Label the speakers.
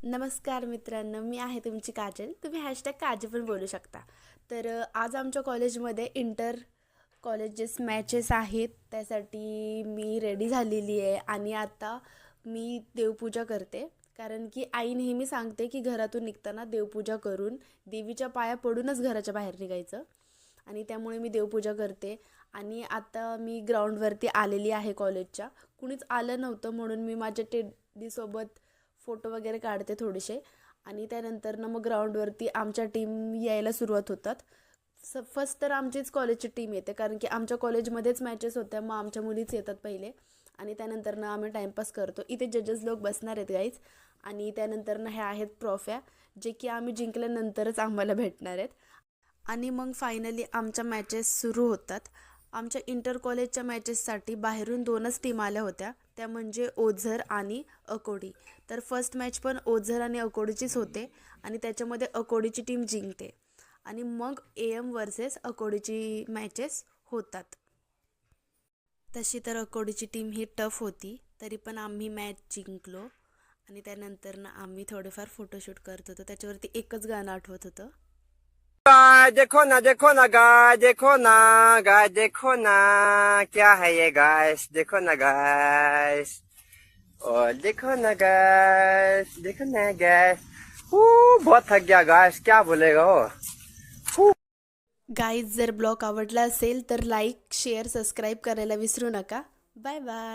Speaker 1: नमस्कार मित्रांनो, मी आहे तुमची काजल. तुम्ही हॅशटॅग काजल पण बोलू शकता. तर आज आमच्या कॉलेजमध्ये इंटर कॉलेजेस मॅचेस आहेत. त्यासाठी मी रेडी झालेली आहे आणि आता मी देवपूजा करते. कारण की आई नेहमी सांगते की घरातून निघताना देवपूजा करून देवीच्या पाया पडूनच घराच्या बाहेर निघायचं. आणि त्यामुळे मी देवपूजा करते. आणि आता मी ग्राउंडवरती आलेली आहे कॉलेजच्या. कुणीच आलं नव्हतं म्हणून मी माझ्या टेडीसोबत फोटो वगैरे काढते थोडेसे. आणि त्यानंतर ना मग ग्राउंडवरती आमच्या टीम यायला सुरुवात होतात. फर्स्ट तर आमचीच कॉलेजची टीम येते, कारण की आमच्या कॉलेजमध्येच मॅचेस होत्या, मग आमच्या मुलीच येतात पहिले. आणि त्यानंतर ना आम्ही टाईमपास करतो. इथे जजेस लोक बसणार आहेत गाईज. आणि त्यानंतर ना ह्या आहेत ट्रॉफ्या, जे की आम्ही जिंकल्यानंतरच आम्हाला भेटणार आहेत. आणि मग फायनली आमच्या मॅचेस सुरू होतात. आमच्या इंटर कॉलेजच्या मॅचेससाठी बाहेरून 2च टीम आल्या होत्या, त्या म्हणजे ओझर आणि अकोडी. तर फर्स्ट मॅच पण ओझर आणि अकोडीचीच होते आणि त्याच्यामध्ये अकोडीची टीम जिंकते. आणि मग AM वर्सेस अकोडीची मॅचेस होतात. तशी तर अकोडीची टीम ही टफ होती, तरी पण आम्ही मॅच जिंकलो. आणि त्यानंतर ना आम्ही थोडेफार फोटोशूट करत होतो. त्याच्यावरती एकच गाणं आठवत होतं.
Speaker 2: गाय देखो ना, देखो ना गाय, देखो ना गाय, देखो ना क्या है ये गाइस, देखो ना गाइस, और देखो ना गाइस, देखो ना गाइस। बहुत थक गया गाइस, क्या बोलेगा हो।
Speaker 1: गाईज, जर ब्लॉग आवडला असेल तर लाईक, शेअर, सबस्क्राईब करायला विसरू नका. Bye bye.